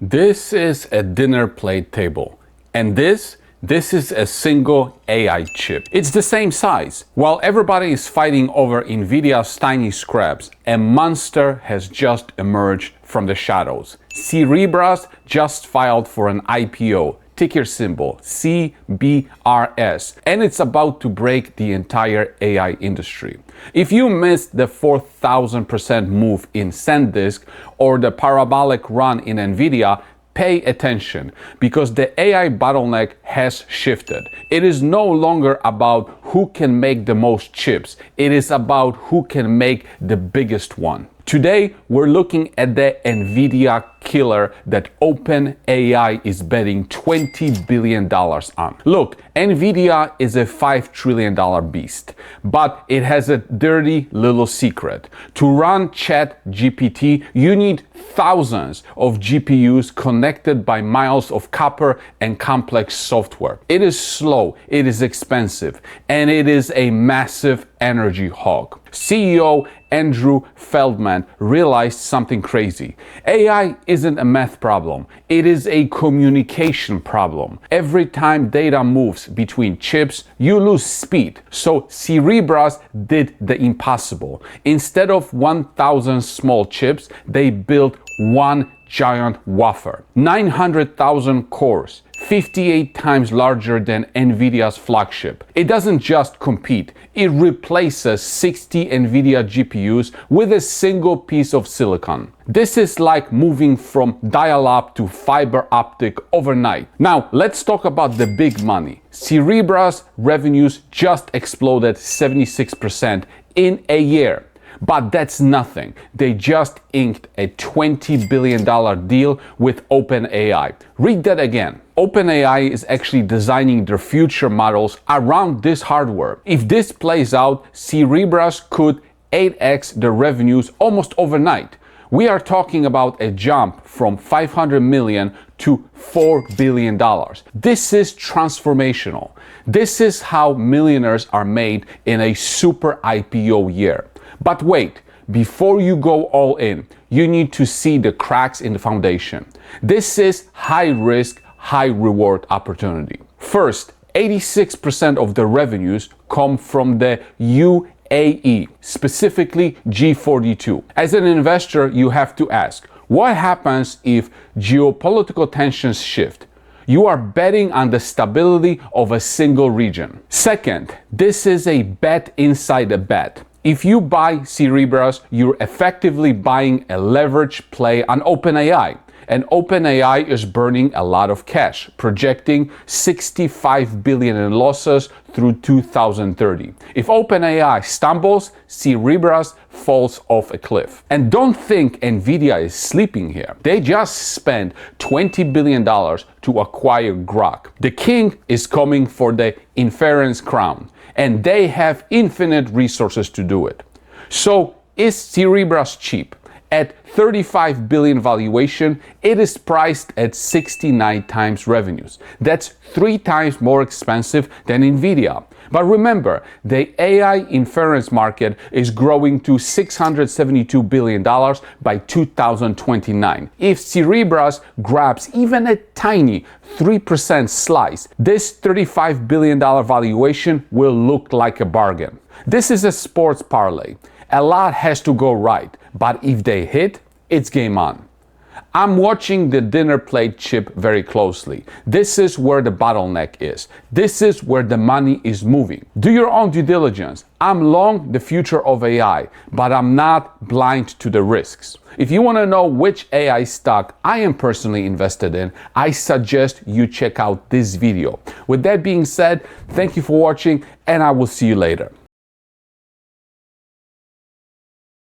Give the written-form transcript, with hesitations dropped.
This is a dinner plate table, and this is a single AI chip. It's the same size. While everybody is fighting over Nvidia's tiny scraps, a monster has just emerged from the shadows. Cerebras just filed for an IPO, ticker symbol CBRS, and it's about to break the entire AI industry. If you missed the 4,000% move in SanDisk or the parabolic run in Nvidia, pay attention, because the AI bottleneck has shifted. It is no longer about who can make the most chips. It is about who can make the biggest one. Today, we're looking at the Nvidia killer that OpenAI is betting $20 billion on. Look, Nvidia is a $5 trillion beast, but it has a dirty little secret. To run ChatGPT, you need thousands of GPUs connected by miles of copper and complex software. It is slow, it is expensive, and it is a massive energy hog. CEO Andrew Feldman realized something crazy. AI isn't a math problem, it is a communication problem. Every time data moves between chips, you lose speed. So Cerebras did the impossible. Instead of 1,000 small chips, they built one giant wafer. 900,000 cores, 58 times larger than Nvidia's flagship. It doesn't just compete, it replaces 60 Nvidia GPUs with a single piece of silicon. This is like moving from dial-up to fiber optic overnight. Now, let's talk about the big money. Cerebras revenues just exploded 76% in a year. But that's nothing. They just inked a $20 billion deal with OpenAI. Read that again. OpenAI is actually designing their future models around this hardware. If this plays out, Cerebras could 8x their revenues almost overnight. We are talking about a jump from 500 million to $4 billion. This is transformational. This is how millionaires are made in a super IPO year. But wait, before you go all in, you need to see the cracks in the foundation. This is high risk, high reward opportunity. First, 86% of the revenues come from the UAE, specifically G42. As an investor, you have to ask, what happens if geopolitical tensions shift? You are betting on the stability of a single region. Second, this is a bet inside a bet. If you buy Cerebras, you're effectively buying a leverage play on OpenAI. And OpenAI is burning a lot of cash, projecting $65 billion in losses through 2030. If OpenAI stumbles, Cerebras falls off a cliff. And don't think Nvidia is sleeping here. They just spent $20 billion to acquire Grok. The king is coming for the inference crown, and they have infinite resources to do it. So is Cerebras cheap? At $35 billion valuation, it is priced at 69 times revenues. That's 3 times more expensive than Nvidia. But remember, the AI inference market is growing to $672 billion by 2029. If Cerebras grabs even a tiny 3% slice, this $35 billion valuation will look like a bargain. This is a sports parlay. A lot has to go right, but if they hit, it's game on. I'm watching the dinner plate chip very closely. This is where the bottleneck is. This is where the money is moving. Do your own due diligence. I'm long the future of AI, but I'm not blind to the risks. If you want to know which AI stock I am personally invested in, I suggest you check out this video. With that being said, thank you for watching, and I will see you later.